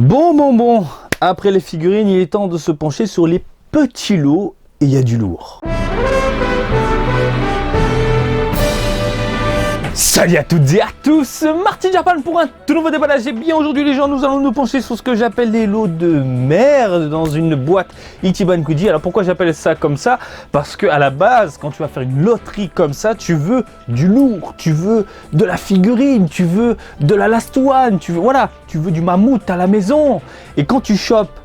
Bon. Après les figurines, il est temps de se pencher sur les petits lots et il y a du lourd. Salut à toutes et à tous, Martin Japan pour un tout nouveau déballage. Et bien aujourd'hui les gens, nous allons nous pencher sur ce que j'appelle des lots de merde dans une boîte Ichiban Kuji. Alors pourquoi j'appelle ça comme ça? Parce que à la base, quand tu vas faire une loterie comme ça, tu veux du lourd, tu veux de la figurine, tu veux de la last one, tu veux du mammouth à la maison. Et quand tu chopes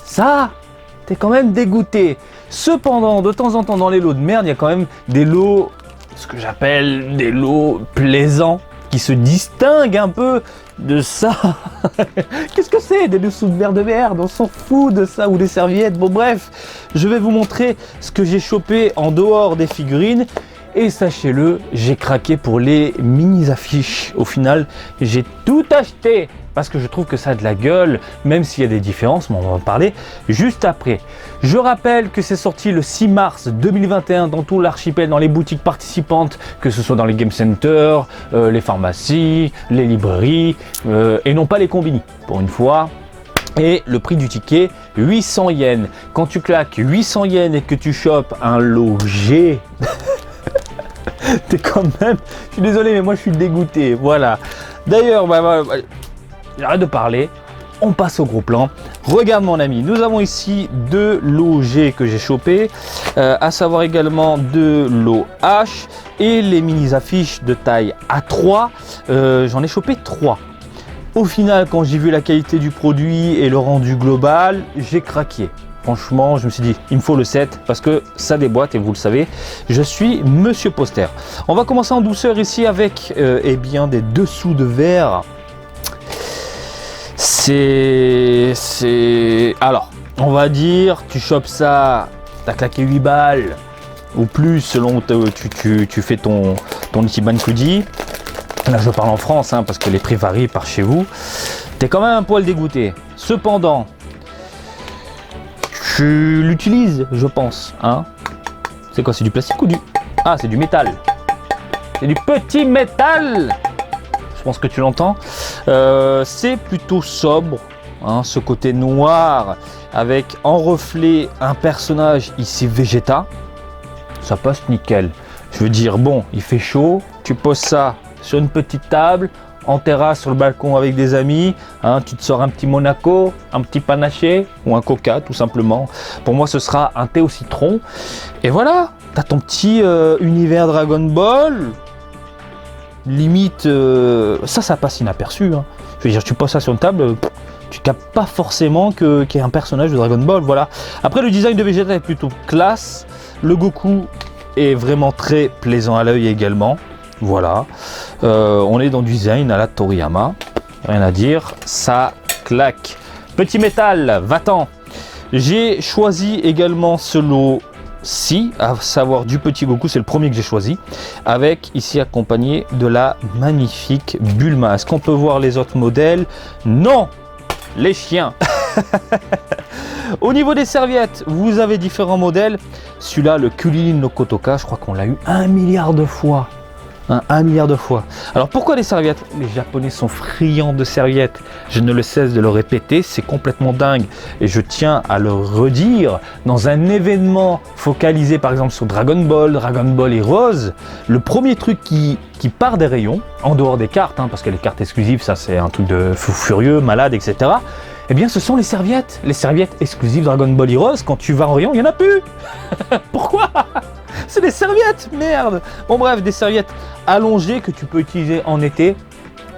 ça, t'es quand même dégoûté. Cependant, de temps en temps dans les lots de merde, il y a quand même des lots, ce que j'appelle des lots plaisants, qui se distinguent un peu de ça. Qu'est-ce que c'est? Des dessous de verre de merde, on s'en fout de ça, ou des serviettes. Bon bref, je vais vous montrer ce que j'ai chopé en dehors des figurines. Et sachez-le, j'ai craqué pour les mini-affiches. Au final, j'ai tout acheté parce que je trouve que ça a de la gueule, même s'il y a des différences, mais on va en parler juste après. Je rappelle que c'est sorti le 6 mars 2021 dans tout l'archipel, dans les boutiques participantes, que ce soit dans les game centers, les pharmacies, les librairies, et non pas les combini, pour une fois. Et le prix du ticket, 800 yens. Quand tu claques 800 yens et que tu chopes un lot G... T'es quand même... Je suis désolé, mais moi je suis dégoûté, voilà. D'ailleurs, j'arrête de parler, on passe au gros plan. Regarde mon ami, nous avons ici deux lots G que j'ai chopés, à savoir également deux lots H et les mini-affiches de taille A3. J'en ai chopé 3. Au final, quand j'ai vu la qualité du produit et le rendu global, j'ai craqué. Franchement, je me suis dit, il me faut le 7 parce que ça déboîte et vous le savez, je suis Monsieur Poster. On va commencer en douceur ici avec bien des dessous de verre. Alors, on va dire, tu chopes ça, t'as claqué 8 balles ou plus selon où tu fais ton Ichiban Kuji. Là, je parle en France parce que les prix varient par chez vous. T'es quand même un poil dégoûté. Cependant, tu l'utilises, je pense. C'est quoi? C'est du plastique ou du... Ah, c'est du métal. C'est du petit métal. Je pense que tu l'entends. C'est plutôt sobre. Ce côté noir avec en reflet un personnage ici Vegeta. Ça passe nickel. Je veux dire, bon, il fait chaud. Tu poses ça sur une petite table, en terrasse, sur le balcon avec des amis, tu te sors un petit Monaco, un petit panaché ou un coca tout simplement. Pour moi ce sera un thé au citron. Et voilà, tu as ton petit univers Dragon Ball. Limite, ça passe inaperçu. Je veux dire, tu poses ça sur une table, tu captes pas forcément qu'il y ait un personnage de Dragon Ball. Voilà. Après le design de Vegeta est plutôt classe. Le Goku est vraiment très plaisant à l'œil également. Voilà, on est dans du design à la Toriyama, rien à dire, ça claque. Petit métal, va-t'en. J'ai choisi également ce lot-ci, à savoir du petit Goku, c'est le premier que j'ai choisi, avec ici accompagné de la magnifique Bulma. Est-ce qu'on peut voir les autres modèles? Non, les chiens. Au niveau des serviettes, vous avez différents modèles. Celui-là, le Kulin no Kotoka, je crois qu'on l'a eu 1 milliard de fois. 1 milliard de fois. Alors pourquoi les serviettes? Les Japonais sont friands de serviettes. Je ne le cesse de le répéter, c'est complètement dingue. Et je tiens à le redire, dans un événement focalisé par exemple sur Dragon Ball Heroes, le premier truc qui part des rayons, en dehors des cartes, parce que les cartes exclusives, ça c'est un truc de fou furieux, malade, etc. Eh bien ce sont les serviettes exclusives Dragon Ball Heroes. Quand tu vas en rayon, il n'y en a plus. Pourquoi? C'est des serviettes, merde. Bon bref, des serviettes allongées que tu peux utiliser en été.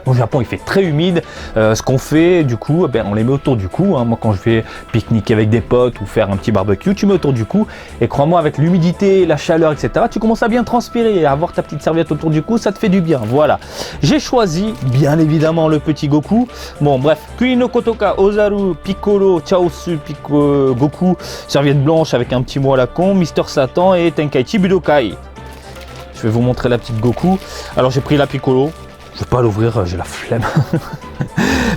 Au Japon, il fait très humide. Ce qu'on fait, du coup, on les met autour du cou. Moi, quand je vais pique-niquer avec des potes ou faire un petit barbecue, tu mets autour du cou. Et crois-moi, avec l'humidité, la chaleur, etc., tu commences à bien transpirer. Et avoir ta petite serviette autour du cou, ça te fait du bien. Voilà. J'ai choisi, bien évidemment, le petit Goku. Bon, bref. Kulin no Kotoka, Ozaru, Piccolo, Chaosu, Goku. Serviette blanche avec un petit mot à la con. Mister Satan et Tenkaichi Budokai. Je vais vous montrer la petite Goku. Alors, j'ai pris la Piccolo. Je ne vais pas l'ouvrir, j'ai la flemme.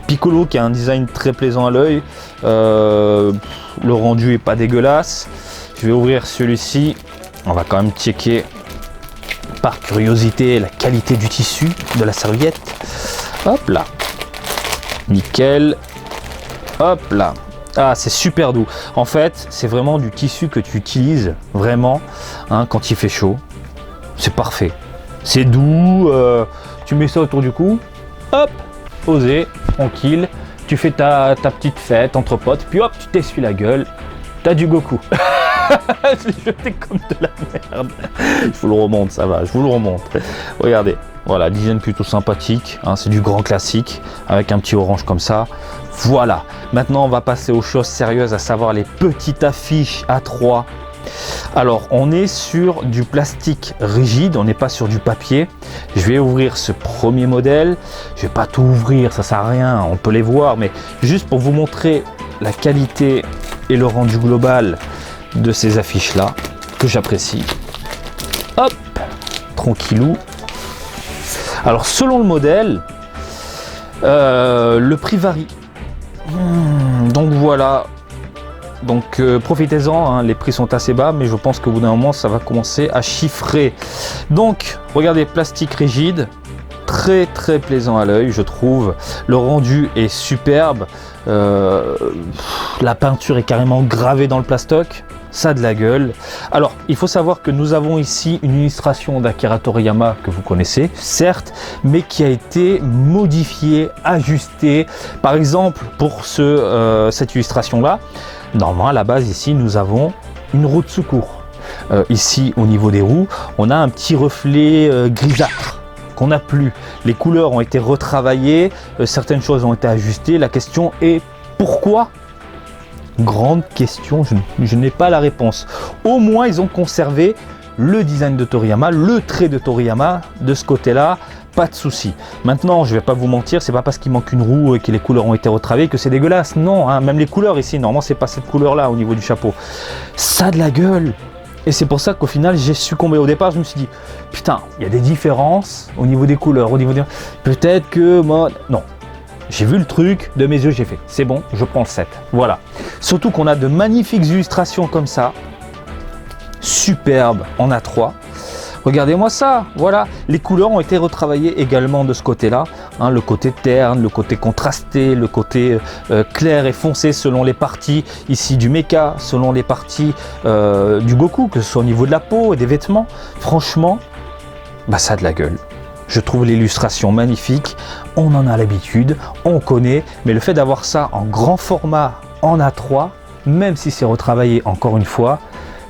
Piccolo qui a un design très plaisant à l'œil. Le rendu est pas dégueulasse. Je vais ouvrir celui-ci. On va quand même checker par curiosité la qualité du tissu de la serviette. Hop là. Nickel. Hop là. Ah, c'est super doux. En fait, c'est vraiment du tissu que tu utilises vraiment hein, quand il fait chaud. C'est parfait. C'est doux. Tu mets ça autour du cou. Hop, posé, tranquille. Tu fais ta petite fête entre potes. Puis hop, tu t'essuies la gueule. T'as du Goku. Je l'ai jeté comme de la merde. Je vous le remonte, ça va. Je vous le remonte. Regardez. Voilà, design plutôt sympathique. Hein, c'est du grand classique avec un petit orange comme ça. Voilà. Maintenant, on va passer aux choses sérieuses, à savoir les petites affiches A3. Alors, on est sur du plastique rigide, on n'est pas sur du papier. Je vais ouvrir ce premier modèle. Je vais pas tout ouvrir, ça sert à rien, on peut les voir, mais juste pour vous montrer la qualité et le rendu global de ces affiches-là, que j'apprécie. Hop, tranquillou. Alors, selon le modèle, le prix varie. Donc voilà. Donc profitez-en, hein, les prix sont assez bas, mais je pense qu'au bout d'un moment, ça va commencer à chiffrer. Donc, regardez, plastique rigide, très très plaisant à l'œil, je trouve. Le rendu est superbe. La peinture est carrément gravée dans le plastoc. Ça a de la gueule. Alors, il faut savoir que nous avons ici une illustration d'Akira Toriyama que vous connaissez, certes, mais qui a été modifiée, ajustée. Par exemple, pour cette illustration-là, normalement, à la base, ici, nous avons une roue de secours. Ici, au niveau des roues, on a un petit reflet grisâtre qu'on n'a plus. Les couleurs ont été retravaillées, certaines choses ont été ajustées. La question est pourquoi ? Grande question, je n'ai pas la réponse. Au moins, ils ont conservé le design de Toriyama, le trait de Toriyama de ce côté-là. Pas de souci. Maintenant, je vais pas vous mentir, c'est pas parce qu'il manque une roue et que les couleurs ont été retravaillées que c'est dégueulasse. Non, hein, même les couleurs ici, normalement, c'est pas cette couleur-là au niveau du chapeau. Ça a de la gueule. Et c'est pour ça qu'au final, j'ai succombé. Au départ, je me suis dit, putain, il y a des différences au niveau des couleurs, au niveau des... Peut-être que moi... Non. J'ai vu le truc, de mes yeux, j'ai fait, c'est bon, je prends le 7. Voilà. Surtout qu'on a de magnifiques illustrations comme ça. Superbes en A3. Regardez-moi ça, voilà. Les couleurs ont été retravaillées également de ce côté-là. Hein, le côté terne, le côté contrasté, le côté clair et foncé selon les parties ici du mecha, selon les parties du Goku, que ce soit au niveau de la peau et des vêtements. Franchement, bah ça a de la gueule. Je trouve l'illustration magnifique, on en a l'habitude, on connaît, mais le fait d'avoir ça en grand format, en A3, même si c'est retravaillé encore une fois,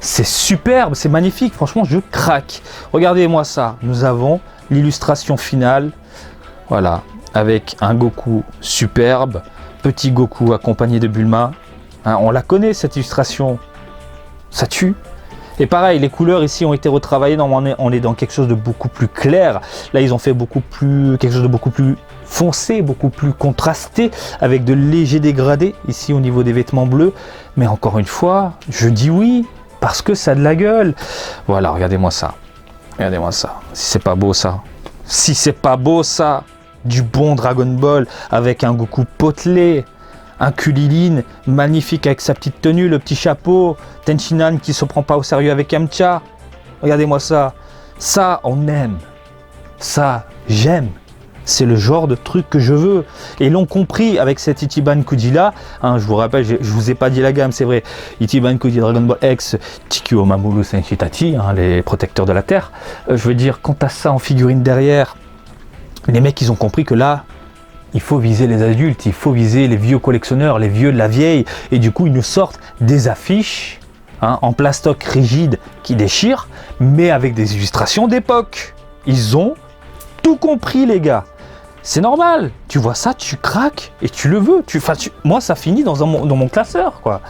c'est superbe, c'est magnifique, franchement je craque. Regardez-moi ça, nous avons l'illustration finale, voilà, avec un Goku superbe, petit Goku accompagné de Bulma, hein, on la connaît cette illustration, ça tue. Et pareil, les couleurs ici ont été retravaillées. Normalement, on est dans quelque chose de beaucoup plus clair. Là, ils ont fait quelque chose de beaucoup plus foncé, beaucoup plus contrasté, avec de légers dégradés ici au niveau des vêtements bleus. Mais encore une fois, je dis oui, parce que ça a de la gueule. Voilà, regardez-moi ça. Regardez-moi ça. Si c'est pas beau ça. Si c'est pas beau ça. Du bon Dragon Ball avec un Goku potelé. Un Kulilin magnifique avec sa petite tenue, le petit chapeau. Tenshinhan qui se prend pas au sérieux avec Yamcha. Regardez-moi ça. Ça, on aime. Ça, j'aime. C'est le genre de truc que je veux. Et ils l'ont compris avec cet Ichiban Kuji là. Hein, je vous rappelle, je vous ai pas dit la gamme, c'est vrai. Ichiban Kuji Dragon Ball X, Chikyo Mamoru Senshitachi, hein, les protecteurs de la Terre. Je veux dire, quand t'as ça en figurine derrière, les mecs, ils ont compris que là, il faut viser les adultes, il faut viser les vieux collectionneurs, les vieux de la vieille. Et du coup, ils nous sortent des affiches hein, en plastoc rigide qui déchirent, mais avec des illustrations d'époque. Ils ont tout compris, les gars. C'est normal. Tu vois ça, tu craques et tu le veux. Moi, ça finit dans mon classeur, quoi.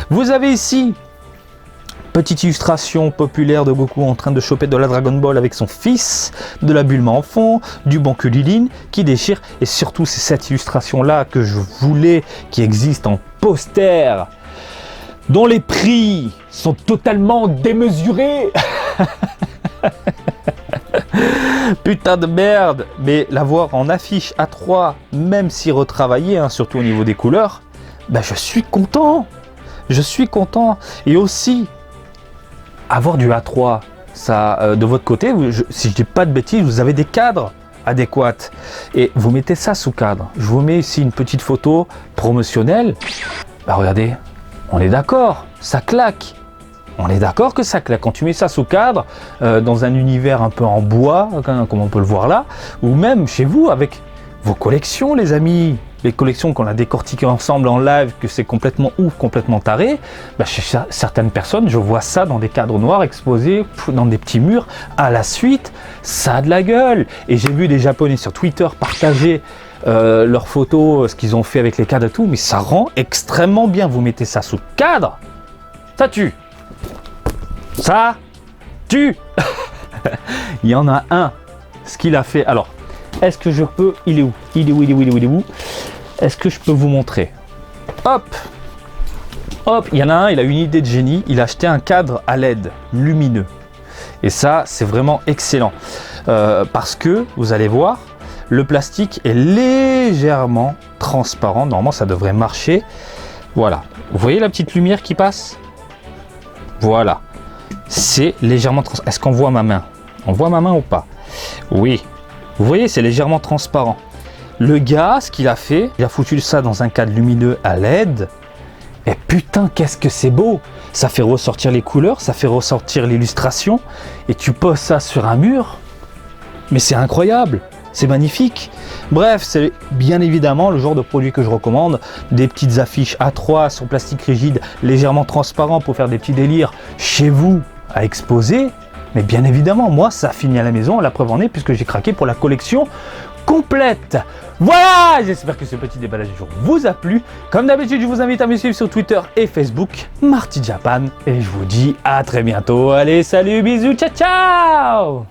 Vous avez ici petite illustration populaire de Goku en train de choper de la Dragon Ball avec son fils, de la Bulma en fond, du bon Kulilin qui déchire. Et surtout, c'est cette illustration-là que je voulais, qui existe en poster, dont les prix sont totalement démesurés. Putain de merde. Mais l'avoir en affiche A3, même si retravaillé, hein, surtout au niveau des couleurs, bah, je suis content. Je suis content. Et aussi, avoir du A3, ça, de votre côté, si je dis pas de bêtises, vous avez des cadres adéquate. Et vous mettez ça sous cadre. Je vous mets ici une petite photo promotionnelle. Bah regardez, on est d'accord, ça claque. On est d'accord que ça claque. Quand tu mets ça sous cadre, dans un univers un peu en bois, comme on peut le voir là, ou même chez vous avec vos collections, les amis, les collections qu'on a décortiquées ensemble en live, que c'est complètement ouf, complètement taré, bah chez certaines personnes, je vois ça dans des cadres noirs exposés dans des petits murs. À la suite, ça a de la gueule. Et j'ai vu des Japonais sur Twitter partager leurs photos, ce qu'ils ont fait avec les cadres et tout, mais ça rend extrêmement bien. Vous mettez ça sous cadre, ça tue. Ça tue. Il y en a un, ce qu'il a fait. Alors, est-ce que je peux... Il est où? Il est où? Il est où? Il est où? Il est où? Est-ce que je peux vous montrer? Hop. Hop, il y en a un, il a une idée de génie. Il a acheté un cadre à LED lumineux. Et ça, c'est vraiment excellent. Parce que, vous allez voir, le plastique est légèrement transparent. Normalement, ça devrait marcher. Voilà. Vous voyez la petite lumière qui passe? Voilà. C'est légèrement transparent. Est-ce qu'on voit ma main? On voit ma main ou pas? Oui. Vous voyez, c'est légèrement transparent. Le gars, ce qu'il a fait, il a foutu ça dans un cadre lumineux à LED. Et putain, qu'est-ce que c'est beau! Ça fait ressortir les couleurs, ça fait ressortir l'illustration. Et tu poses ça sur un mur. Mais c'est incroyable! C'est magnifique. Bref, c'est bien évidemment le genre de produit que je recommande. Des petites affiches A3 sur plastique rigide, légèrement transparent pour faire des petits délires chez vous à exposer. Mais bien évidemment, moi, ça finit à la maison. La preuve en est puisque j'ai craqué pour la collection complète. Voilà, j'espère que ce petit déballage du jour vous a plu. Comme d'habitude, je vous invite à me suivre sur Twitter et Facebook, Marty Japan. Et je vous dis à très bientôt. Allez, salut, bisous, ciao, ciao!